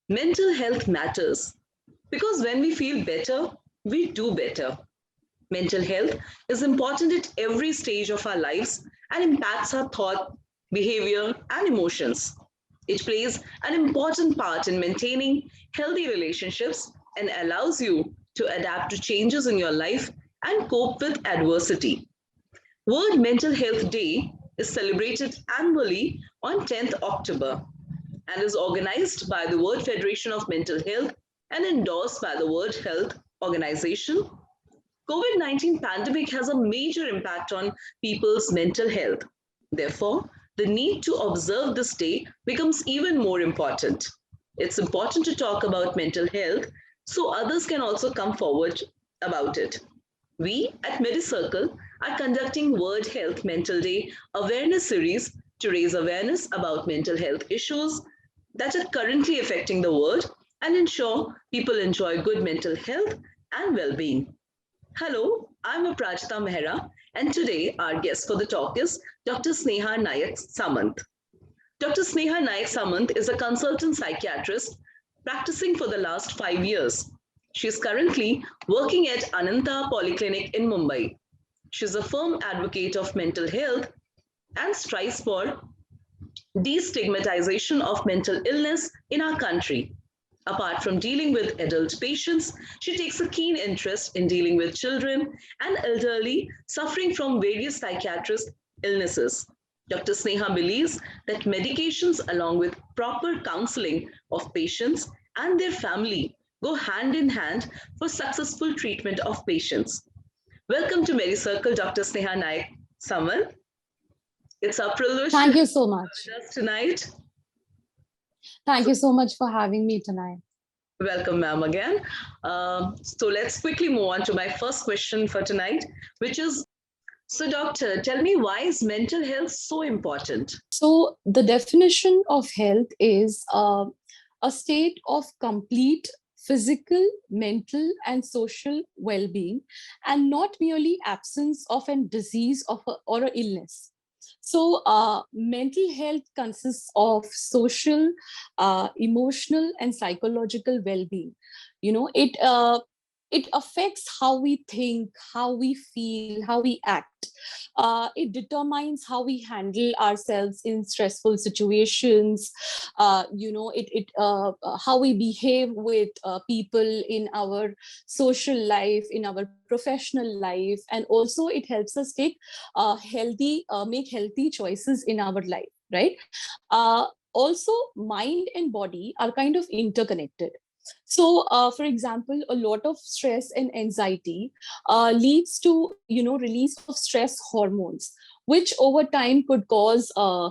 Mental health matters because when we feel better, we do better. Mental health is important at every stage of our lives and impacts our thought, behavior, and emotions. It plays an important part in maintaining healthy relationships and allows you to adapt to changes in your life and cope with adversity. World Mental Health Day is celebrated annually on 10th October and is organized by the World Federation of Mental Health and endorsed by the World Health Organization. COVID-19 pandemic has a major impact on people's mental health. Therefore, the need to observe this day becomes even more important. It's important to talk about mental health so others can also come forward about it. We at MediCircle are conducting World Health Mental Day awareness series to raise awareness about mental health issues that are currently affecting the world and ensure people enjoy good mental health and well-being. Hello, I'm Aprajita Mehra, and today our guest for the talk is Dr. Sneha Nayak Samant. Dr. Sneha Nayak Samant is a consultant psychiatrist practicing for the last 5 years. She is currently working at Ananta Polyclinic in Mumbai. She is a firm advocate of mental health and strives for destigmatization of mental illness in our country. Apart from dealing with adult patients, she takes a keen interest in dealing with children and elderly suffering from various psychiatric illnesses. Dr. Sneha believes that medications, along with proper counseling of patients and their family, go hand in hand for successful treatment of patients. Welcome to MediCircle, Dr. Sneha Nayak Saman. It's our privilege to Thank have you so much. you with us tonight. Thank you so much for having me tonight. Welcome, ma'am, again. So let's quickly move on to my first question for tonight, which is, so doctor, tell me, why is mental health so important? So, the definition of health is a state of complete physical, mental, and social well being, and not merely absence of a disease or a illness. So, mental health consists of social, emotional, and psychological well being. It affects how we think, how we feel, how we act. It determines how we handle ourselves in stressful situations. How we behave with people in our social life, in our professional life, and also it helps us make healthy choices in our life, right? Also, mind and body are kind of interconnected. So, for example, a lot of stress and anxiety leads to release of stress hormones, which over time could cause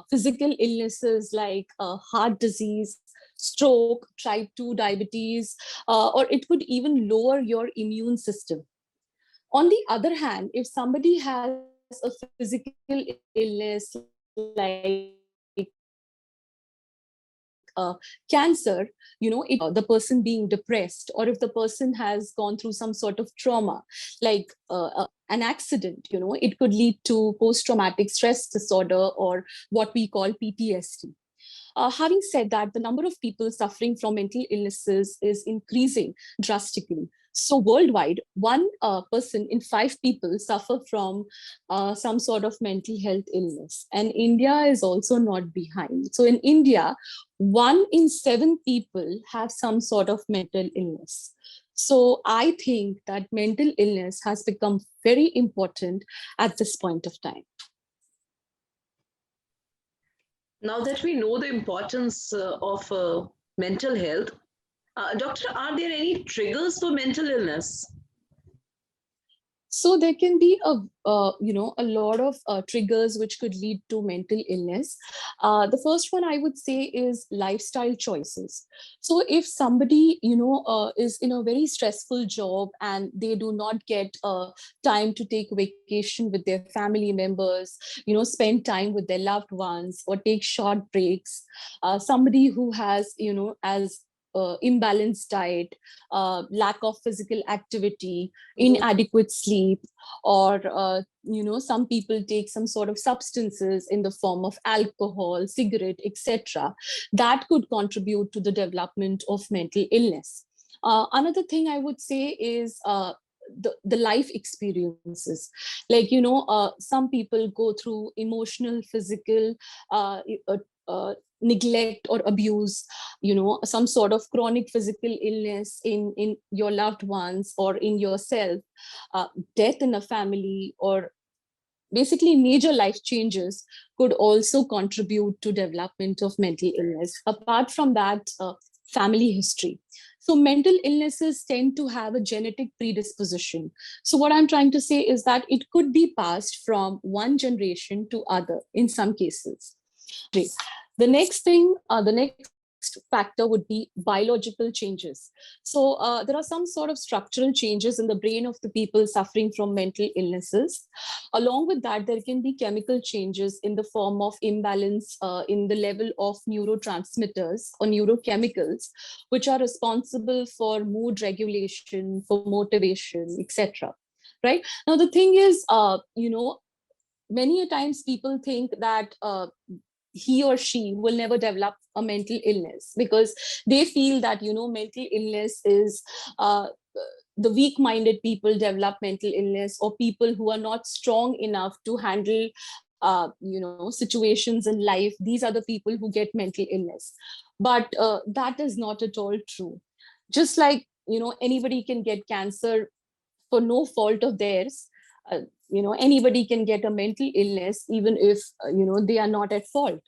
physical illnesses like heart disease, stroke, type 2 diabetes, or it could even lower your immune system. On the other hand, if somebody has a physical illness like cancer, the person being depressed, or if the person has gone through some sort of trauma, like an accident, it could lead to post-traumatic stress disorder, or what we call PTSD. Having said that, the number of people suffering from mental illnesses is increasing drastically. So, worldwide, one person in 5 people suffer from some sort of mental health illness. And India is also not behind. So, in India, 1 in 7 people have some sort of mental illness. So, I think that mental illness has become very important at this point of time. Now that we know the importance of mental health, doctor, are there any triggers for mental illness? So there can be a lot of triggers which could lead to mental illness. The first one I would say is lifestyle choices. So if somebody is in a very stressful job and they do not get time to take vacation with their family members, spend time with their loved ones or take short breaks. Somebody who has as imbalanced diet, lack of physical activity, inadequate sleep, or some people take some sort of substances in the form of alcohol, cigarette, etc. That could contribute to the development of mental illness. Another thing I would say is the life experiences. Like, some people go through emotional, physical, neglect or abuse, some sort of chronic physical illness in your loved ones or in yourself, death in a family, or basically major life changes could also contribute to development of mental illness. Apart from that, family history. So mental illnesses tend to have a genetic predisposition. So what I'm trying to say is that it could be passed from one generation to other in some cases. Great. The next factor would be biological changes. So there are some sort of structural changes in the brain of the people suffering from mental illnesses. Along with that, there can be chemical changes in the form of imbalance in the level of neurotransmitters or neurochemicals, which are responsible for mood regulation, for motivation, etc. Right? Now, the thing is, many a times people think that he or she will never develop a mental illness because they feel that mental illness is the weak-minded people develop mental illness, or people who are not strong enough to handle situations in life. These are the people who get mental illness, but that is not at all true. Just like anybody can get cancer for no fault of theirs, anybody can get a mental illness even if they are not at fault,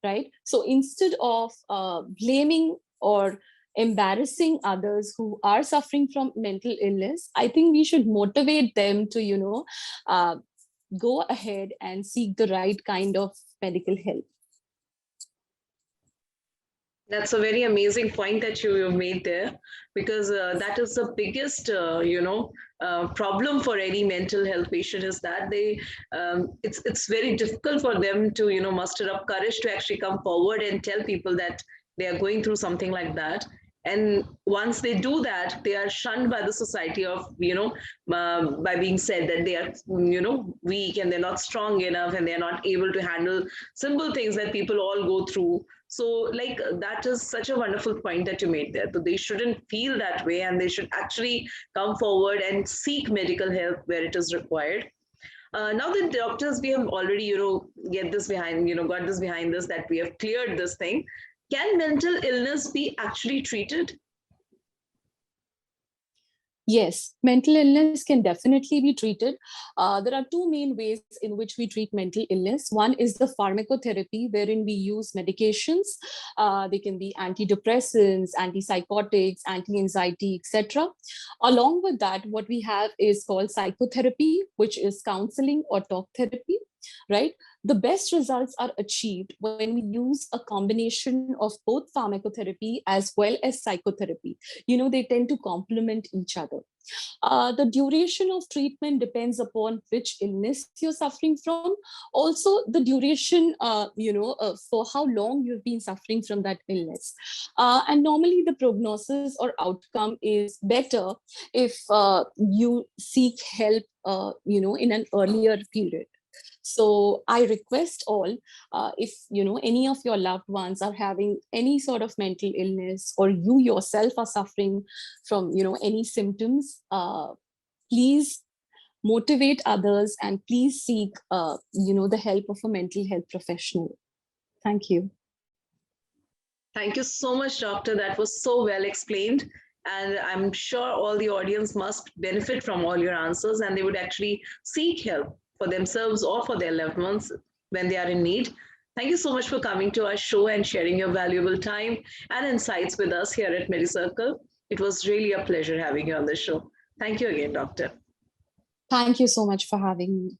right? So instead of blaming or embarrassing others who are suffering from mental illness, I think we should motivate them to go ahead and seek the right kind of medical help. That's a very amazing point that you made there, because that is the biggest, problem for any mental health patient, is that it's very difficult for them to, muster up courage to actually come forward and tell people that they are going through something like that. And once they do that, they are shunned by the society of, by being said that they are, weak and they're not strong enough and they're not able to handle simple things that people all go through. So like, that is such a wonderful point that you made there. So they shouldn't feel that way, and they should actually come forward and seek medical help where it is required. Now that doctors, we have already, got this behind us, that we have cleared this thing. Can mental illness be actually treated? Yes, mental illness can definitely be treated. There are two main ways in which we treat mental illness. One is the pharmacotherapy, wherein we use medications. They can be antidepressants, antipsychotics, anti-anxiety, etc. Along with that, what we have is called psychotherapy, which is counseling or talk therapy, right? The best results are achieved when we use a combination of both pharmacotherapy as well as psychotherapy. They tend to complement each other. The duration of treatment depends upon which illness you're suffering from. Also, the duration, for how long you've been suffering from that illness. And normally the prognosis or outcome is better if you seek help, in an earlier period. So I request all, if any of your loved ones are having any sort of mental illness, or you yourself are suffering from any symptoms, please motivate others and please seek the help of a mental health professional. Thank you. Thank you so much, doctor. That was so well explained. And I'm sure all the audience must benefit from all your answers, and they would actually seek help for themselves or for their loved ones when they are in need. Thank you so much for coming to our show and sharing your valuable time and insights with us here at MediCircle. It was really a pleasure having you on the show. Thank you again, doctor. Thank you so much for having me.